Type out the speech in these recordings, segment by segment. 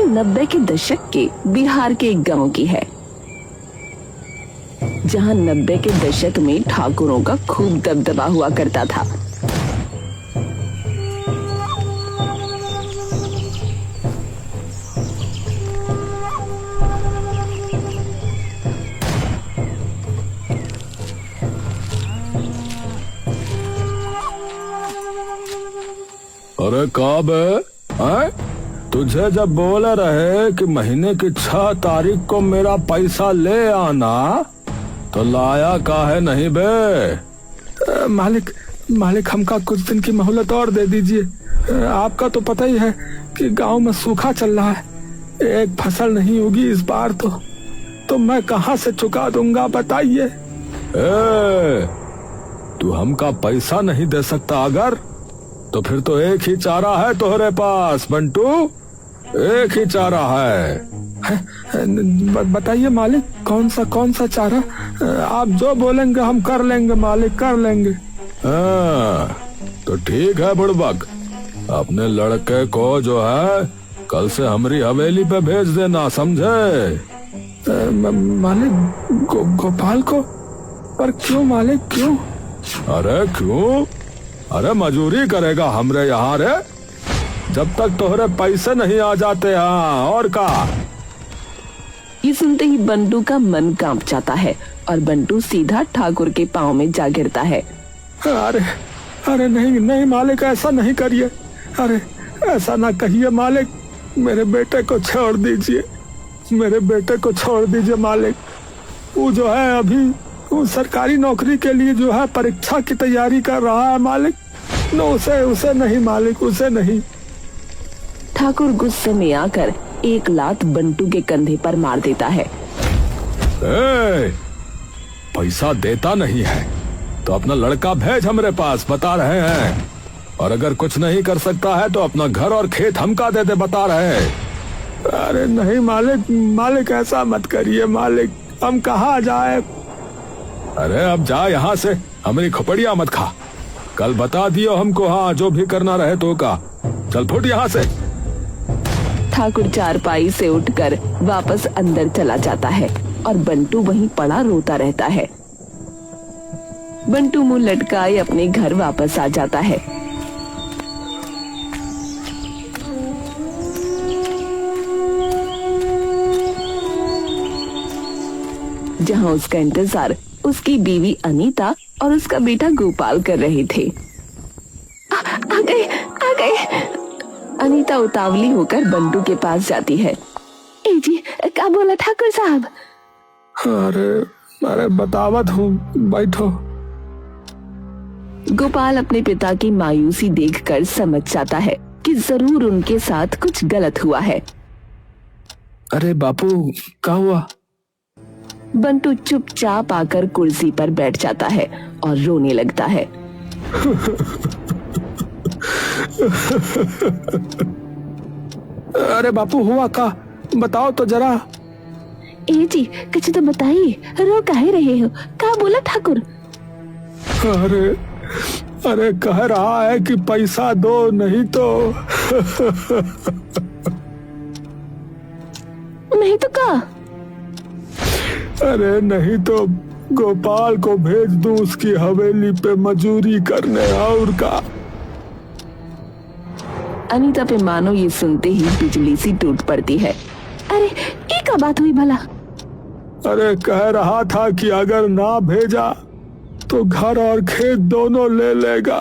90 के दशक के बिहार के एक गांव की है, जहां 90 के दशक में ठाकुरों का खूब दबदबा हुआ करता था। अरे कब है? तुझे जब बोले रहे कि महीने की 6 तारीख को मेरा पैसा ले आना, तो लाया काहे नहीं बे? मालिक हमका कुछ दिन की मोहलत और दे दीजिए। आपका तो पता ही है कि गांव में सूखा चल रहा है, एक फसल नहीं होगी इस बार तो मैं कहां से चुका दूंगा बताइए। तू हमका पैसा नहीं दे सकता अगर, तो फिर तो एक ही चारा है तोहरे पास बंटू, एक ही चारा है। बताइए मालिक, कौन सा चारा? आप जो बोलेंगे हम कर लेंगे मालिक, कर लेंगे। तो ठीक है बुड़बक, अपने लड़के को जो है कल से हमारी हवेली पे भेज देना, समझे? मालिक गोपाल को? पर क्यों मालिक, क्यों? अरे क्यों? अरे मजूरी करेगा हमरे यहाँ रे, जब तक तोहरे पैसे नहीं आ जाते। हाँ और का? ये सुनते ही बंटू का मन कांप जाता है और बंटू सीधा ठाकुर के पाँव में जा गिरता है। अरे नहीं मालिक, ऐसा नहीं करिए। अरे ऐसा ना कहिए मालिक, मेरे बेटे को छोड़ दीजिए, मेरे बेटे को छोड़ दीजिए मालिक। वो जो है अभी वो सरकारी नौकरी के लिए जो है परीक्षा की तैयारी कर रहा है मालिक। नो उसे नहीं मालिक, उसे नहीं। ठाकुर गुस्से में आकर एक लात बंटू के कंधे पर मार देता है। पैसा देता नहीं है तो अपना लड़का भेज हमरे पास, बता रहे हैं। और अगर कुछ नहीं कर सकता है तो अपना घर और खेत हमका दे दे, बता रहे हैं। अरे नहीं मालिक ऐसा मत करिए मालिक, हम कहाँ जाए? अरे अब जा यहाँ से, हमारी खोपड़िया मत खा। कल बता दियो हमको, हाँ जो भी करना रहे तो का। चल फुट यहाँ से। ठाकुर चारपाई से उठकर वापस अंदर चला जाता है और बंटू वहीं पड़ा रोता रहता है। बंटू मुंह लटकाए अपने घर वापस आ जाता है। जहां उसका इंतजार उसकी बीवी अनीता और उसका बेटा गोपाल कर रहे थे। आ गए। अनीता उतावली होकर बंटू के पास जाती है। ए जी, क्या बोला ठाकुर साहब? अरे बतावत हूँ, बैठो। गोपाल अपने पिता की मायूसी देखकर समझ जाता है कि जरूर उनके साथ कुछ गलत हुआ है। अरे बापू, क्या हुआ? बंटू चुपचाप आकर कुर्सी पर बैठ जाता है और रोने लगता है। अरे बापू, हुआ का? बताओ तो जरा। ए जी, कुछ तो बताइए, रो काहे रहे हो? क्या बोला ठाकुर? अरे कह रहा है कि पैसा दो, नहीं तो का? अरे नहीं तो गोपाल को भेज दूं उसकी हवेली पे मजूरी करने, और का? अनीता पे मानो ये सुनते ही बिजली सी टूट पड़ती है। अरे ये क्या बात हुई भला? अरे कह रहा था कि अगर ना भेजा तो घर और खेत दोनों ले लेगा।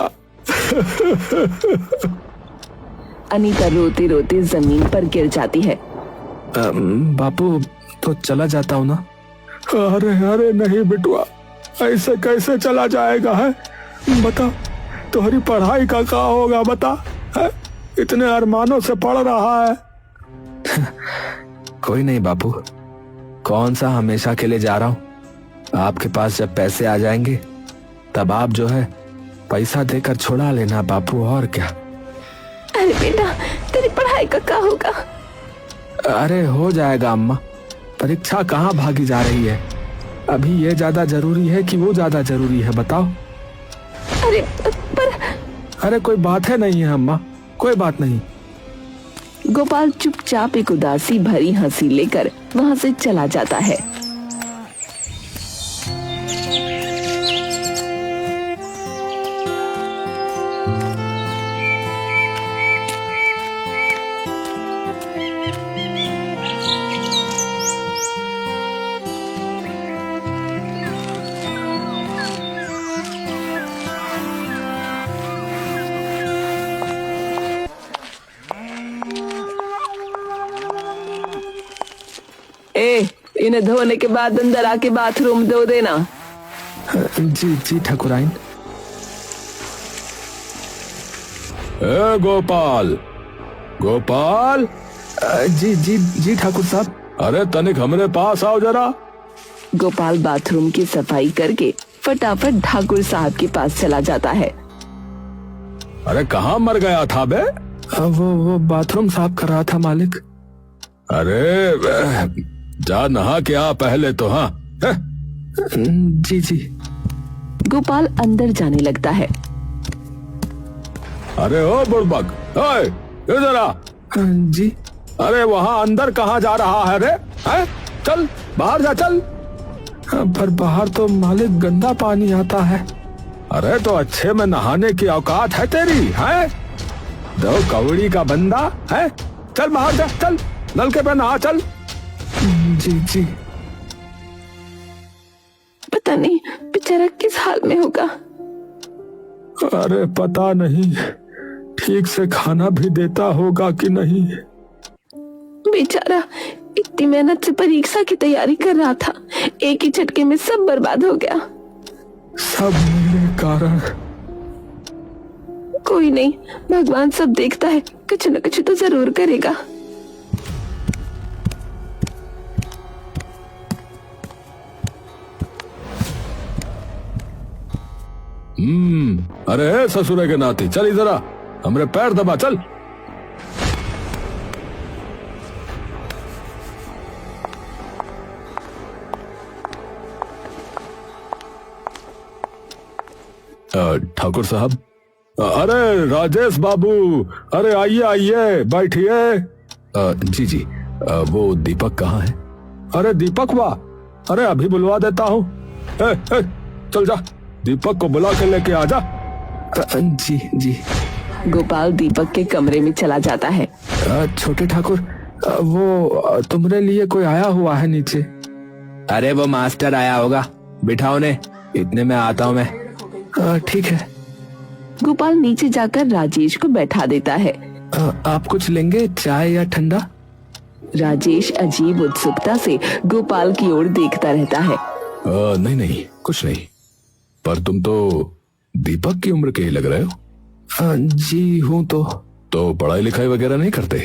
अनीता रोते रोते जमीन पर गिर जाती है। बापू तो चला जाता हूँ ना। अरे नहीं बिटुआ, ऐसे कैसे चला जाएगा है? बता, तुम्हारी पढ़ाई का क्या होगा बता है? इतने अरमानों से पढ़ रहा है। कोई नहीं बापू, कौन सा हमेशा के लिए जा रहा हूँ। आपके पास जब पैसे आ जाएंगे तब आप जो है पैसा देकर छुड़ा लेना बापू, और क्या। अरे बेटा, तेरी पढ़ाई का क्या होगा? अरे हो जाएगा अम्मा, परीक्षा कहाँ भागी जा रही है। अभी ये ज्यादा जरूरी है कि वो ज्यादा जरूरी है, बताओ। अरे पर अरे कोई बात है नहीं है अम्मा, कोई बात नहीं। गोपाल चुपचाप एक उदासी भरी हंसी लेकर वहाँ से चला जाता है। इन्हें धोने के बाद अंदर आके बाथरूम धो देना। जी जी ठाकुराइन। ए गोपाल, गोपाल। जी जी जी ठाकुर साहब। अरे तनिक हमरे पास आओ जरा। गोपाल बाथरूम की सफाई करके फटाफट ठाकुर साहब के पास चला जाता है। अरे कहाँ मर गया था बे? वो बाथरूम साफ कर रहा था मालिक। अरे जा नहा के आ पहले तो। हाँ जी जी। गोपाल अंदर जाने लगता है। अरे ओ बुड़बक, ओए इधर आ। जी। अरे वहाँ अंदर कहाँ जा रहा है रे? चल बाहर जा, चल। पर बाहर तो मालिक गंदा पानी आता है। अरे तो अच्छे में नहाने की औकात है तेरी? है दो कौड़ी का बंदा है। चल बाहर जा, चल नलके पे नहा, चल। जी जी। पता नहीं बेचारा किस हाल में होगा। अरे पता नहीं ठीक से खाना भी देता होगा कि नहीं। बेचारा इतनी मेहनत से परीक्षा की तैयारी कर रहा था, एक ही झटके में सब बर्बाद हो गया। सब मेरे कारण। कोई नहीं, भगवान सब देखता है, कुछ न कुछ तो जरूर करेगा। अरे ससुरे के नाती, चल इधर आ, हमरे पैर दबा, चल। ठाकुर साहब। अरे राजेश बाबू, अरे आइए आइए, बैठिए। जी जी। वो दीपक कहाँ है? अरे दीपक वाह, अरे अभी बुलवा देता हूँ। चल जा, दीपक को बुला के लेके आ जा। जी जी। गोपाल दीपक के कमरे में चला जाता है। छोटे ठाकुर, वो तुम्हारे लिए कोई आया हुआ है नीचे। अरे वो मास्टर आया होगा, बिठाओ ने, इतने में आता हूँ मैं। ठीक है। गोपाल नीचे जाकर राजेश को बैठा देता है। आप कुछ लेंगे, चाय या ठंडा? राजेश अजीब उत्सुकता से गोपाल की ओर देखता रहता है। नहीं नहीं, कुछ नहीं, पर तुम तो दीपक की उम्र के ही लग रहे हो। जी हूँ। तो पढ़ाई लिखाई वगैरह नहीं करते?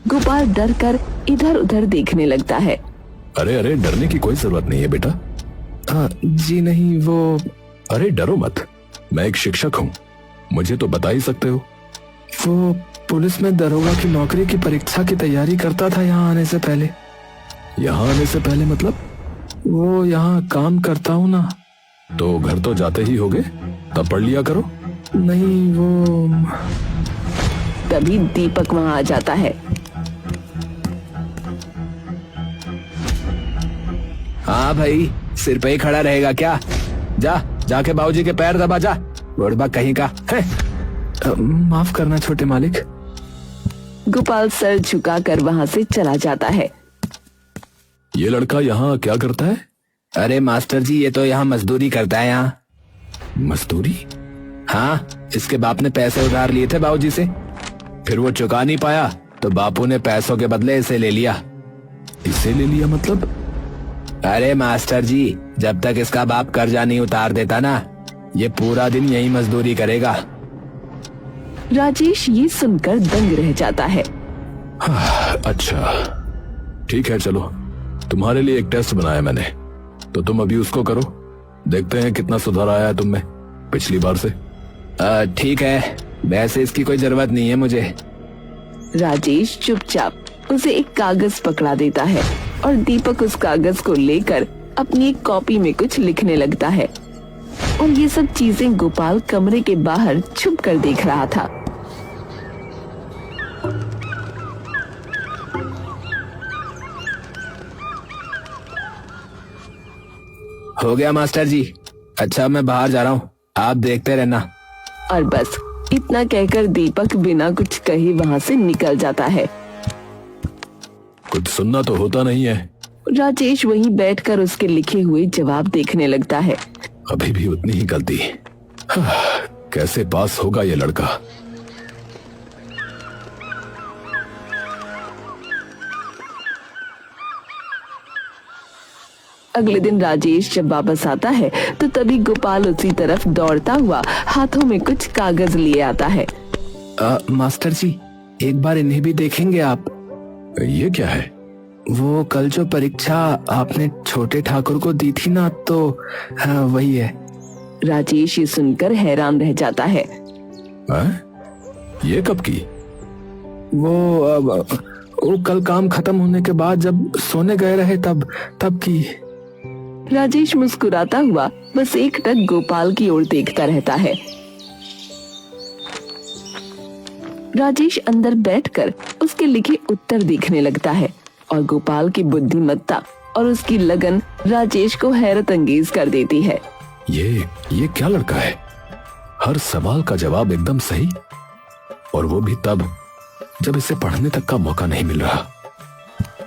गोपाल डर कर इधर उधर देखने लगता है। अरे अरे, डरने की कोई जरूरत नहीं है बेटा। जी नहीं, वो। अरे डरो मत, मैं एक शिक्षक हूँ, मुझे तो बता ही सकते हो। वो पुलिस में दरोगा की नौकरी की परीक्षा की तैयारी करता था यहाँ आने से पहले। यहाँ आने से पहले मतलब? वो यहाँ काम करता हूँ ना। तो घर तो जाते ही होगे, तब पढ़ लिया करो। नहीं, वो। तभी दीपक वहाँ आ जाता है। हाँ भाई, सिर पे ही खड़ा रहेगा क्या? जाके बाबूजी के पैर दबा जा, बुढ़बा कहीं का है। माफ करना छोटे मालिक। गोपाल सर झुकाकर वहाँ से चला जाता है। ये लड़का यहाँ क्या करता है? अरे मास्टर जी, ये तो यहाँ मजदूरी करता है। यहाँ मजदूरी? हाँ, इसके बाप ने पैसे उधार लिए थे बाबूजी से, फिर वो चुका नहीं पाया तो बापू ने पैसों के बदले इसे ले लिया। इसे ले लिया मतलब? अरे मास्टर जी, जब तक इसका बाप कर्जा नहीं उतार देता ना, ये पूरा दिन यही मजदूरी करेगा। राजेश ये सुनकर दंग रह जाता है। अच्छा ठीक है, चलो तुम्हारे लिए एक टेस्ट बनाया मैंने, तो तुम अभी उसको करो, देखते हैं कितना सुधार आया है तुम में पिछली बार से। ठीक है, वैसे इसकी कोई जरूरत नहीं है मुझे। राजेश चुपचाप उसे एक कागज पकड़ा देता है और दीपक उस कागज को लेकर अपनी एक कॉपी में कुछ लिखने लगता है। और ये सब चीजें गोपाल कमरे के बाहर छुप कर देख रहा था। हो गया मास्टर जी। अच्छा मैं बाहर जा रहा हूँ, आप देखते रहना। और बस इतना कहकर दीपक बिना कुछ कहे वहाँ से निकल जाता है। कुछ सुनना तो होता नहीं है। राजेश वहीं बैठकर उसके लिखे हुए जवाब देखने लगता है। अभी भी उतनी ही गलती। कैसे पास होगा ये लड़का। अगले दिन राजेश जब वापस आता है तो तभी गोपाल उसी तरफ दौड़ता हुआ हाथों में कुछ कागज लिए आता है। मास्टर जी, एक बार इन्हें भी देखेंगे आप? ये क्या है? वो कल जो परीक्षा आपने छोटे ठाकुर को दी थी ना, तो हाँ, वही है। राजेश ये सुनकर हैरान रह जाता है। ये कब की? वो कल काम खत्म होने के बाद जब सोने गए रहे तब की। राजेश मुस्कुराता हुआ बस एकटक गोपाल की ओर देखता रहता है। राजेश अंदर बैठकर उसके लिखे उत्तर देखने लगता है और गोपाल की बुद्धिमत्ता और उसकी लगन राजेश को हैरत अंगेज कर देती है। ये क्या लड़का है? हर सवाल का जवाब एकदम सही, और वो भी तब जब इसे पढ़ने तक का मौका नहीं मिल रहा।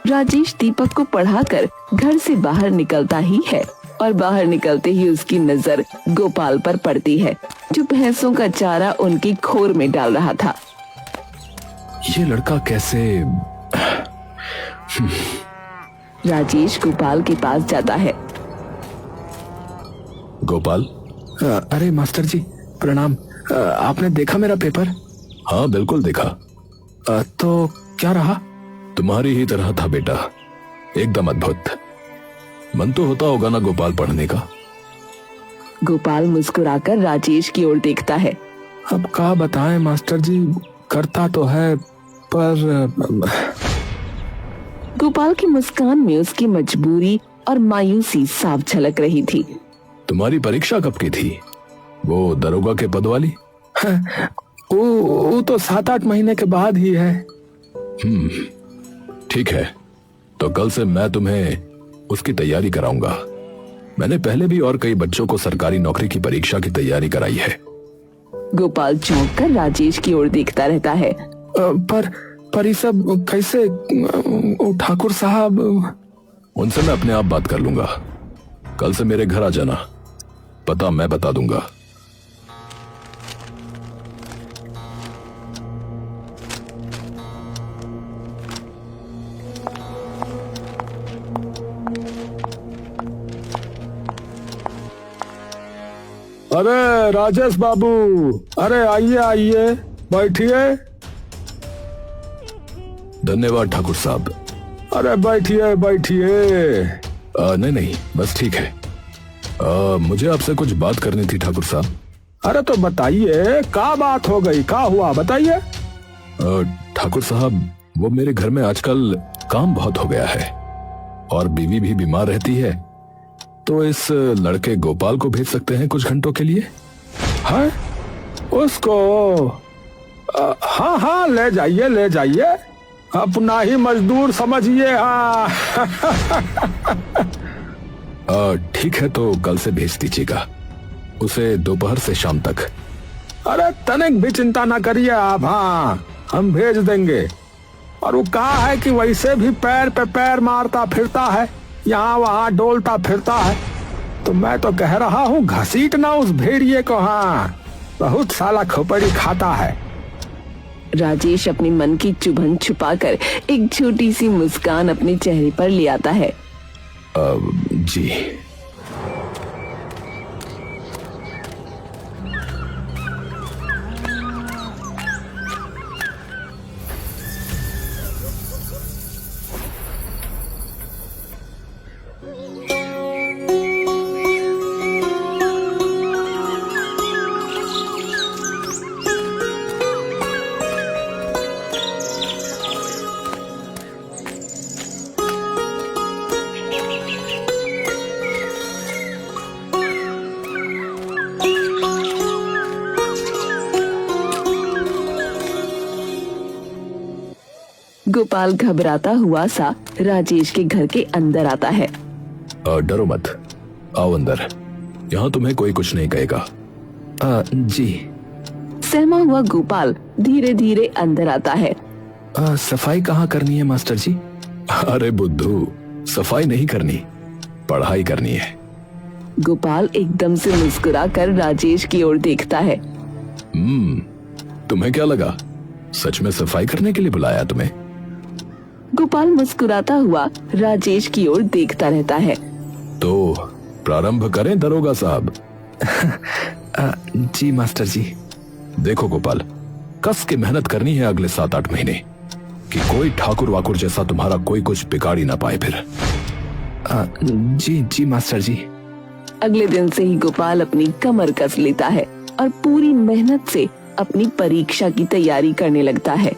राजेश दीपक को पढ़ाकर घर से बाहर निकलता ही है और बाहर निकलते ही उसकी नजर गोपाल पर पड़ती है, जो भैंसों का चारा उनकी खोर में डाल रहा था। ये लड़का कैसे? राजेश गोपाल के पास जाता है। गोपाल। अरे मास्टर जी प्रणाम। आपने देखा मेरा पेपर? हाँ बिल्कुल देखा। तो क्या रहा? तुम्हारी ही तरह था बेटा, एकदम अद्भुत। मन तो होता होगा ना गोपाल पढ़ने का। गोपाल मुस्कुराकर राजेश की ओर देखता है। अब क्या बताएं मास्टर जी, करता तो है पर। गोपाल की मुस्कान में उसकी मजबूरी और मायूसी साफ झलक रही थी। तुम्हारी परीक्षा कब की थी? वो दरोगा के पद वाली? वो तो 7-8 महीने के बाद ही है। ठीक है, तो कल से मैं तुम्हें उसकी तैयारी कराऊंगा। मैंने पहले भी और कई बच्चों को सरकारी नौकरी की परीक्षा की तैयारी कराई है। गोपाल चौंक कर राजेश की ओर देखता रहता है। पर ये सब कैसे? ठाकुर साहब। उनसे मैं अपने आप बात कर लूंगा। कल से मेरे घर आ जाना, पता मैं बता दूंगा। अरे राजेश बाबू, अरे आइए आइए, बैठिए। धन्यवाद ठाकुर साहब। अरे बैठिए बैठिए। नहीं बस ठीक है। मुझे आपसे कुछ बात करनी थी ठाकुर साहब। अरे तो बताइए, क्या बात हो गई, क्या हुआ बताइए। ठाकुर साहब, वो मेरे घर में आजकल काम बहुत हो गया है और बीवी भी बीमार रहती है, तो इस लड़के गोपाल को भेज सकते हैं कुछ घंटों के लिए? है उसको? हाँ हाँ, ले जाइए ले जाइए, अपना ही मजदूर समझिए। हाँ ठीक है, तो कल से भेज दीजिएगा उसे, दोपहर से शाम तक। अरे तनिक भी चिंता ना करिए आप, हाँ हम भेज देंगे। और वो कहा है कि वैसे भी पैर पे पैर मारता फिरता है, यहाँ वहाँ डोलता फिरता है, तो मैं तो कह रहा हूँ घसीटना उस भेड़िए को। हाँ, बहुत साला खोपड़ी खाता है। राजेश अपनी मन की चुभन छुपाकर एक छोटी सी मुस्कान अपने चेहरे पर ले आता है। जी। गोपाल घबराता हुआ सा राजेश के घर के अंदर आता है। डरो मत, आओ अंदर, यहाँ तुम्हें कोई कुछ नहीं कहेगा। जी। सहमा हुआ गोपाल धीरे धीरे अंदर आता है। सफाई कहाँ करनी है मास्टर जी? अरे बुद्धू, सफाई नहीं करनी, पढ़ाई करनी है। गोपाल एकदम से मुस्कुरा कर राजेश की ओर देखता है। तुम्हें क्या लगा, सच में सफाई करने के लिए बुलाया तुम्हें? गोपाल मुस्कुराता हुआ राजेश की ओर देखता रहता है। तो प्रारंभ करें दरोगा साहब? जी मास्टर जी। देखो गोपाल, कस के मेहनत करनी है अगले 7-8 महीने, कि कोई ठाकुर वाकुर जैसा तुम्हारा कोई कुछ बिगाड़ ही ना पाए फिर। जी जी मास्टर जी। अगले दिन से ही गोपाल अपनी कमर कस लेता है और पूरी मेहनत से अपनी परीक्षा की तैयारी करने लगता है।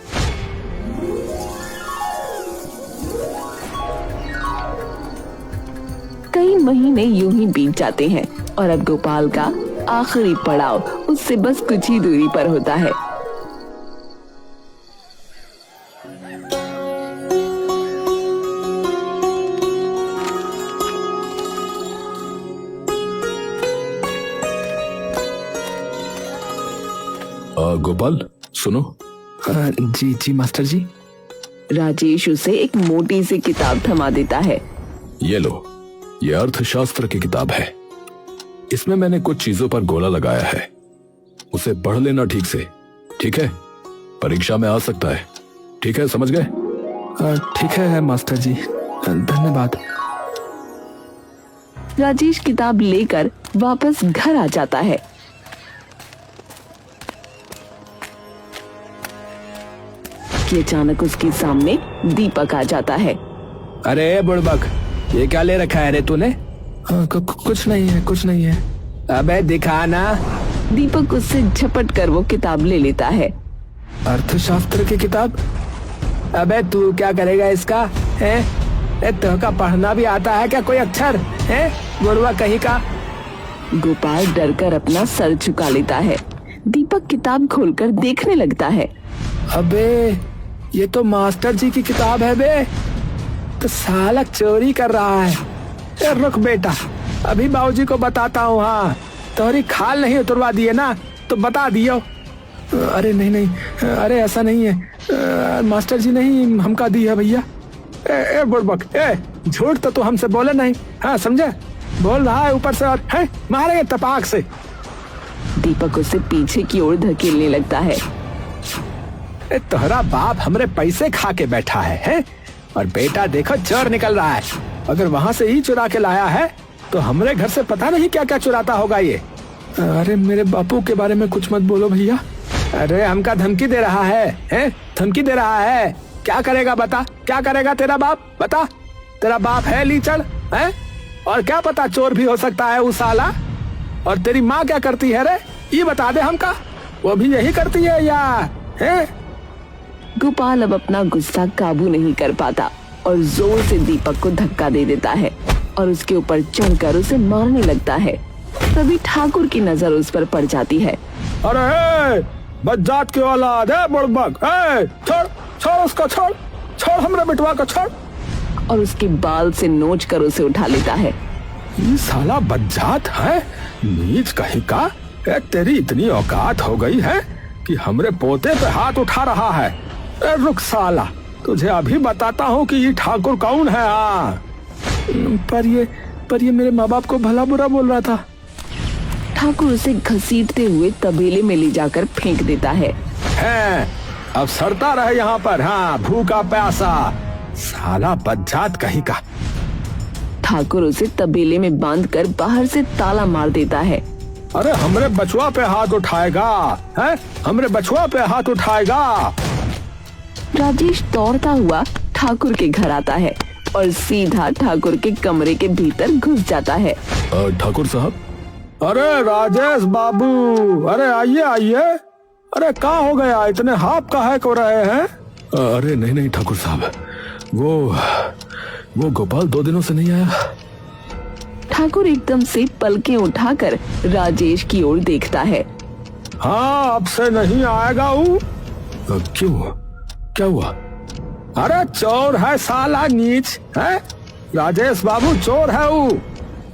कई महीने यूं ही बीत जाते हैं और अब गोपाल का आखिरी पड़ाव उससे बस कुछ ही दूरी पर होता है। गोपाल सुनो। जी जी मास्टर जी। राजेश उसे एक मोटी सी किताब थमा देता है। ये लो, ये अर्थशास्त्र की किताब है। इसमें मैंने कुछ चीजों पर गोला लगाया है, उसे पढ़ लेना ठीक से, ठीक है? परीक्षा में आ सकता है, ठीक है? समझ गए? ठीक है मास्टर जी, धन्यवाद। राजेश किताब लेकर वापस घर आ जाता है। कि अचानक उसके सामने दीपक आ जाता है। अरे बुड़बक, ये क्या ले रखा है रे तूने? कुछ नहीं है, कुछ नहीं है। अबे दिखा ना। दीपक उससे झपट कर वो किताब ले लेता है। अर्थशास्त्र की किताब? अबे तू क्या करेगा इसका? है तो का पढ़ना भी आता है क्या कोई अक्षर? है बुड़वा कहीं का। गोपाल डर कर अपना सर झुका लेता है। दीपक किताब खोलकर देखने लगता है। अबे ये तो मास्टर जी की किताब है बे, तो साला चोरी कर रहा है। रुक बेटा, अभी बाबूजी को बताता हूँ। हाँ, तोहरी खाल नहीं उतरवा दिए ना तो बता दियो। अरे नहीं नहीं, अरे ऐसा नहीं है, मास्टर जी नहीं हमका दी है भैया। ए बुड़बक, झूठ तो तू हमसे बोले नहीं, हाँ समझे? बोल रहा है ऊपर से और है मारेंगे तपाक से। दीपक उसे पीछे की ओर धकेलने लगता है। तोहरा बाप हमरे पैसे खा के बैठा है? और बेटा देखो चोर निकल रहा है। अगर वहाँ से ही चुरा के लाया है तो हमरे घर से पता नहीं क्या क्या चुराता होगा ये। अरे मेरे बापू के बारे में कुछ मत बोलो भैया। अरे हमका धमकी दे रहा है? धमकी दे रहा है? क्या करेगा बता, क्या करेगा तेरा बाप? बता, तेरा बाप है लीचड़ है? और क्या पता चोर भी हो सकता है वो साला। और तेरी माँ क्या करती है रे, ये बता दे हमका। वो भी यही करती है या है? गोपाल अब अपना गुस्सा काबू नहीं कर पाता और जोर से दीपक को धक्का दे देता है और उसके ऊपर चढ़कर उसे मारने लगता है। तभी ठाकुर की नजर उस पर पड़ जाती है। अरे बज्जात की औलाद है बुड़बक, छोड़ छोड़ उसको, छोड़ छोड़ हमरे बेटवा को छोड़। और उसके बाल से नोच कर उसे उठा लेता है। ये साला बज्जात है, नीच कहीं का। तेरी इतनी औकात हो गई है कि हमरे पोते पे हाथ उठा रहा है। रुक साला, तुझे अभी बताता हूँ कि ये ठाकुर कौन है। पर ये मेरे माँ बाप को भला बुरा बोल रहा था। ठाकुर उसे घसीटते हुए तबेले में ले जाकर फेंक देता है। अब सड़ता रहे यहाँ पर, हाँ भूखा प्यासा साला बज्जात कहीं का। ठाकुर उसे तबेले में बांधकर बाहर से ताला मार देता है। अरे हमरे बचवा पे हाथ उठाएगा है? हमरे बचवा पे हाथ उठाएगा। राजेश दौड़ता हुआ ठाकुर के घर आता है और सीधा ठाकुर के कमरे के भीतर घुस जाता है। ठाकुर साहब। अरे राजेश बाबू, अरे आइए आइए। अरे कहाँ हो गया, इतने हाफ काहे को रहे हैं? अरे नहीं नहीं ठाकुर साहब, वो गोपाल 2 दिनों से नहीं आया। ठाकुर एकदम से पलकें उठाकर राजेश की ओर देखता है। हाँ, अब से नहीं आएगा वो। क्यों, क्या हुआ? अरे चोर है साला, नीच है। राजेश बाबू चोर है वो।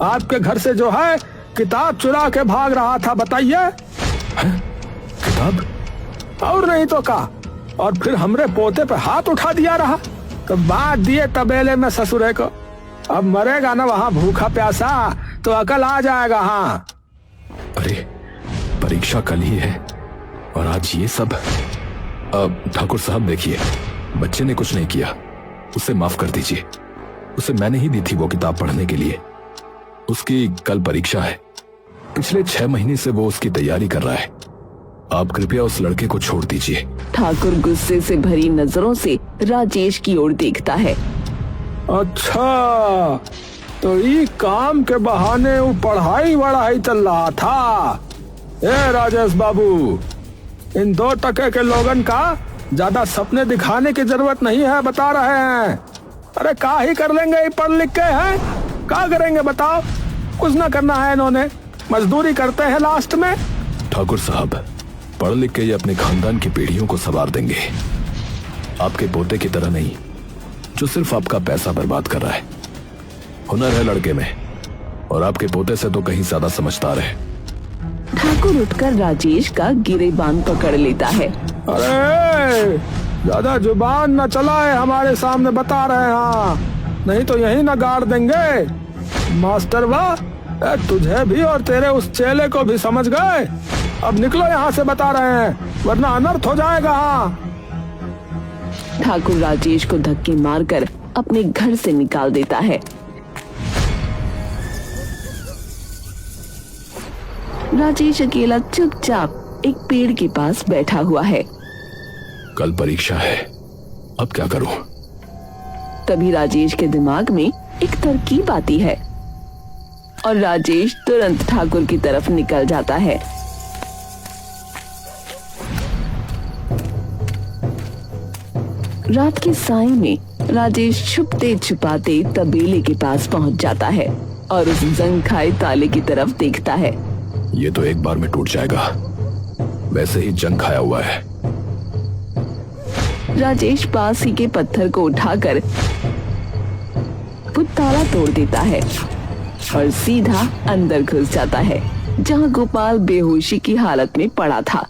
आपके घर से जो है किताब चुरा के भाग रहा था, बताइए। किताब? और नहीं तो का, और फिर हमरे पोते पे हाथ उठा दिया रहा। तो बांट दिए तबेले में ससुरे को। अब मरेगा ना वहाँ भूखा प्यासा, तो अकल आ जाएगा। हाँ, अरे परीक्षा कल ही है और आज ये सब। ठाकुर साहब देखिए, बच्चे ने कुछ नहीं किया, उसे माफ कर दीजिए। उसे मैंने ही दी थी वो किताब पढ़ने के लिए। उसकी कल परीक्षा है। पिछले 6 महीने से वो उसकी तैयारी कर रहा है। आप कृपया उस लड़के को छोड़ दीजिए। ठाकुर गुस्से से भरी नजरों से राजेश की ओर देखता है। अच्छा, तो ये काम के बहाने वो पढ़ाई वढ़ाई चल रहा था। ए राजेश बाबू, इन 2 टके के लोगन का ज्यादा सपने दिखाने की जरूरत नहीं है, बता रहे हैं। अरे का ही कर लेंगे, ये पढ़ लिख के हैं, क्या करेंगे बताओ। कुछ ना करना है इन्होंने, मजदूरी करते हैं लास्ट में। ठाकुर साहब, पढ़ लिख के ये अपने खानदान की पीढ़ियों को संवार देंगे। आपके पोते की तरह नहीं, जो सिर्फ आपका पैसा बर्बाद कर रहा है। हुनर है लड़के में, और आपके पोते से तो कहीं ज्यादा समझदार है। ठाकुर उठकर राजेश का गिरेबान पकड़ लेता है। अरे ज्यादा जुबान न चलाए हमारे सामने, बता रहे हैं। हाँ, नहीं तो यही न गाड़ देंगे। मास्टर वाह, तुझे भी और तेरे उस चेले को भी समझ गए। अब निकलो यहाँ से, बता रहे हैं, वरना अनर्थ हो जाएगा। हाँ। ठाकुर राजेश को धक्के मारकर अपने घर से निकाल देता है। राजेश अकेला चुपचाप एक पेड़ के पास बैठा हुआ है। कल परीक्षा है, अब क्या करूं? तभी राजेश के दिमाग में एक तरकीब आती है और राजेश तुरंत ठाकुर की तरफ निकल जाता है। रात के साए में राजेश छुपते छुपाते तबेले के पास पहुंच जाता है और उस जंग खाए ताले की तरफ देखता है। ये तो एक बार में टूट जाएगा, वैसे ही जंग खाया हुआ है। राजेश पास ही के पत्थर को उठाकर वो ताला तोड़ देता है और सीधा अंदर घुस जाता है, जहां गोपाल बेहोशी की हालत में पड़ा था।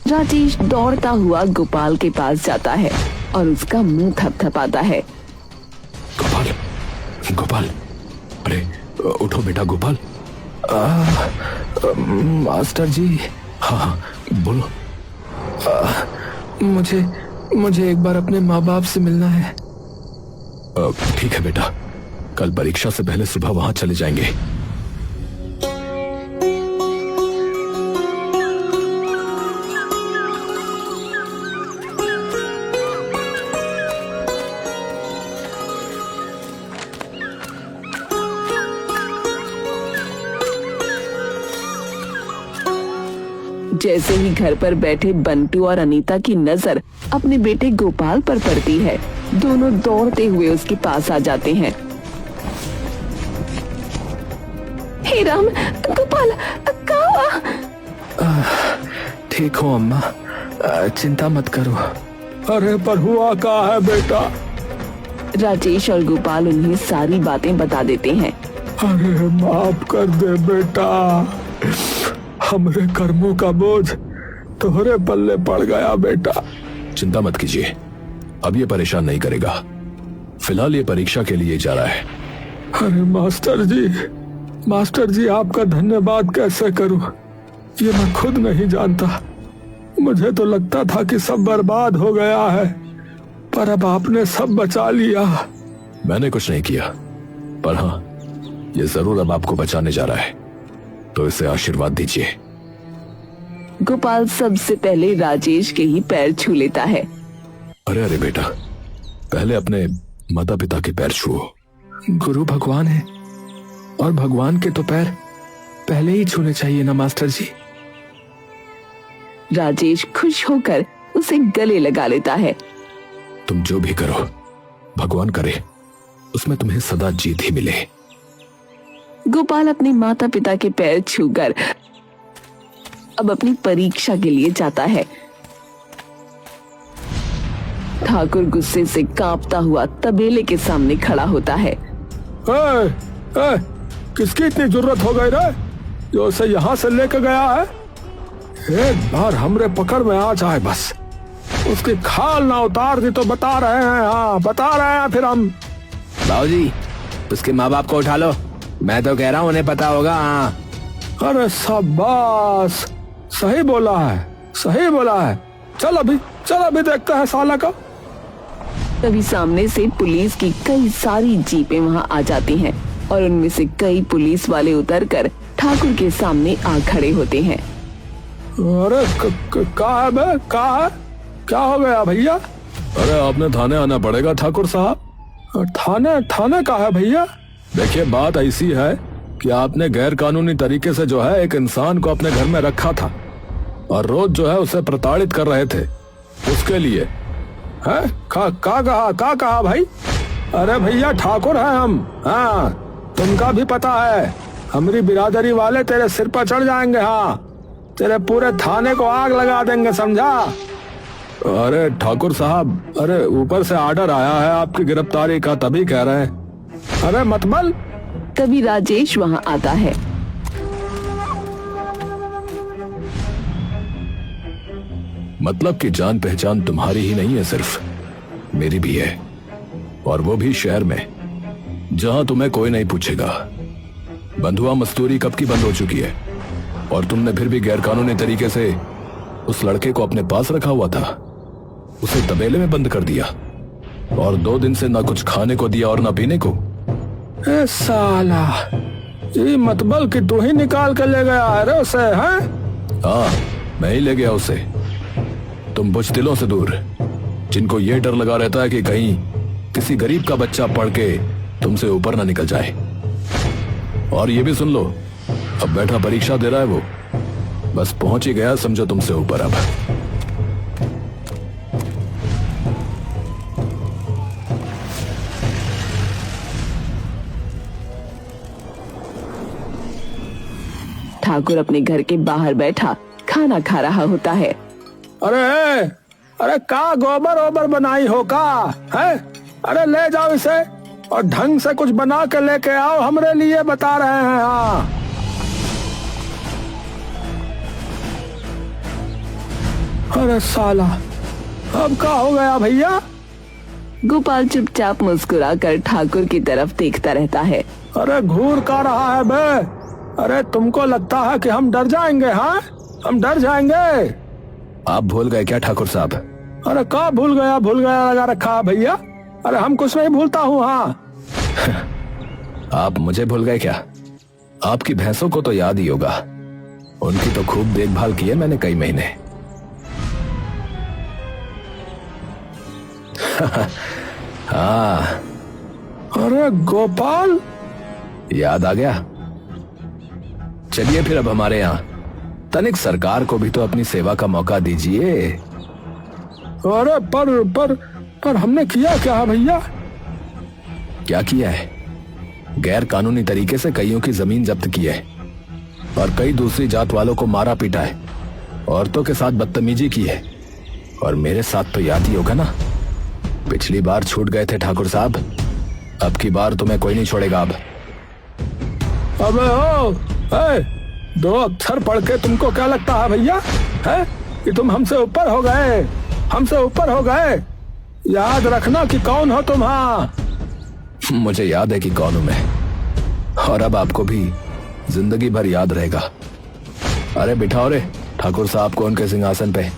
राजेश दौड़ता हुआ गोपाल के पास जाता है और उसका मुंह थपथपाता है। गोपाल, गोपाल, अरे उठो बेटा गोपाल। मास्टर जी। हाँ, बोलो। मुझे एक बार अपने माँ बाप से मिलना है। ठीक है बेटा, कल परीक्षा से पहले सुबह वहां चले जाएंगे। जैसे ही घर पर बैठे बंटू और अनीता की नजर अपने बेटे गोपाल पर पड़ती है, दोनों दौड़ते हुए उसके पास आ जाते हैं। हे राम, गोपाल कहाँ? ठीक हो अम्मा, चिंता मत करो। अरे पर हुआ क्या है बेटा? राजेश और गोपाल उन्हें सारी बातें बता देते हैं। अरे माफ कर दे बेटा, हमरे कर्मों का बोझ तोहरे पल्ले पड़ गया बेटा। चिंता मत कीजिए, अब ये परेशान नहीं करेगा। फिलहाल ये परीक्षा के लिए जा रहा है। अरे मास्टर जी आपका धन्यवाद कैसे करूं, ये मैं खुद नहीं जानता। मुझे तो लगता था कि सब बर्बाद हो गया है, पर अब आपने सब बचा लिया। मैंने कुछ नहीं किया, पर हाँ, ये जरूर अब आपको बचाने जा रहा है, तो इसे आशीर्वाद दीजिए। गोपाल सबसे पहले राजेश के ही पैर छू लेता है। अरे अरे बेटा, पहले अपने माता पिता के पैर छुओ। गुरु भगवान है, और भगवान के तो पैर पहले ही छूने चाहिए ना मास्टर जी। राजेश खुश होकर उसे गले लगा लेता है। तुम जो भी करो, भगवान करे उसमें तुम्हें सदा जीत ही मिले। गोपाल अपने माता पिता के पैर छूकर अब अपनी परीक्षा के लिए जाता है। ठाकुर गुस्से से कांपता हुआ तबेले के सामने खड़ा होता है। किसकी इतनी जरूरत हो गई रे जो उसे यहाँ से लेके गया है? एक बार हमरे पकड़ में आ जाए बस, उसकी खाल ना उतार दी तो बता रहे हैं, हाँ बता रहे हैं फिर हम। बाबूजी, उसके माँ बाप को उठा लो, मैं तो कह रहा हूँ उन्हें पता होगा। हाँ अरे शाबाश, सही बोला है, सही बोला है। चल अभी देखते हैं साला का। तभी सामने से पुलिस की कई सारी जीपें वहां आ जाती हैं और उनमें से कई पुलिस वाले उतरकर ठाकुर के सामने आ खड़े होते हैं। अरे कहा है बे, कहा है? क्या हो गया भैया? अरे आपने थाने आना पड़ेगा ठाकुर साहब। थाने का है भैया? देखिए बात ऐसी है कि आपने गैर कानूनी तरीके से जो है एक इंसान को अपने घर में रखा था और रोज जो है उसे प्रताड़ित कर रहे थे। उसके लिए है का कहा भाई? अरे भैया ठाकुर है हम, हाँ तुमका भी पता है, हमारी बिरादरी वाले तेरे सिर पर चढ़ जाएंगे। हाँ तेरे पूरे थाने को आग लगा देंगे, समझा? अरे ठाकुर साहब, अरे ऊपर से आर्डर आया है आपकी गिरफ्तारी का, तभी कह रहे हैं। अरे मतबल। तभी राजेश वहां आता है। मतलब कि जान पहचान तुम्हारी ही नहीं है, सिर्फ मेरी भी है, और वो भी शहर में जहां तुम्हें कोई नहीं पूछेगा। बंधुआ मजदूरी कब की बंद हो चुकी है और तुमने फिर भी गैरकानूनी तरीके से उस लड़के को अपने पास रखा हुआ था, उसे तबेले में बंद कर दिया और 2 दिन से ना कुछ खाने को दिया और ना पीने को। ए साला, ये मतबल कि तू ही निकाल कर ले गया है रे उसे, हैं? हाँ मैं ही ले गया उसे। तुम बुज़दिलों से दूर, जिनको ये डर लगा रहता है कि कहीं किसी गरीब का बच्चा पढ़ के तुमसे ऊपर ना निकल जाए। और ये भी सुन लो, अब बैठा परीक्षा दे रहा है वो, बस पहुंच ही गया समझो तुमसे ऊपर। अब ठाकुर अपने घर के बाहर बैठा खाना खा रहा होता है। अरे का गोबर ओबर बनाई हो का है? अरे ले जाओ इसे और ढंग से कुछ बना के लेके आओ, हमरे लिए बता रहे हैं। हाँ अरे साला, अब क्या हो गया भैया? गोपाल चुपचाप मुस्कुराकर ठाकुर की तरफ देखता रहता है। अरे घूर का रहा है बे? अरे तुमको लगता है कि हम डर जाएंगे? हाँ हम डर जाएंगे? आप भूल गए क्या ठाकुर साहब? अरे का भूल गया लगा रखा है भैया। अरे हम कुछ नहीं भूलता हूँ। हाँ आप मुझे भूल गए क्या? आपकी भैंसों को तो याद ही होगा, उनकी तो खूब देखभाल की है मैंने कई महीने। हाँ। अरे गोपाल, याद आ गया? चलिए फिर अब हमारे यहाँ तनिक सरकार को भी तो अपनी सेवा का मौका दीजिए। अरे पर हमने किया क्या है भैया? क्या किया है? गैर कानूनी तरीके से कईयों की जमीन जब्त की है और कई दूसरी जात वालों को मारा पीटा है, औरतों के साथ बदतमीजी की है, और मेरे साथ तो याद ही होगा ना, पिछली बार छूट गए थे ठाकुर साहब, अब की बार तुम्हें कोई नहीं छोड़ेगा। अब अबे ओ, 2 अक्षर पढ़ के तुमको क्या लगता है भैया, है कि तुम हमसे ऊपर हो गए? हमसे ऊपर हो गए? याद रखना कि कौन हो तुम। हाँ मुझे याद है कि कौन हूं मैं, और अब आपको भी जिंदगी भर याद रहेगा। अरे बिठाओ रे ठाकुर साहब को उनके सिंहासन पे।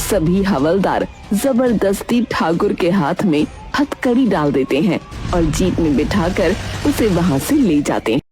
सभी हवलदार जबरदस्ती ठाकुर के हाथ में हथकड़ी डाल देते हैं और जीप में बिठाकर उसे वहां से ले जाते हैं।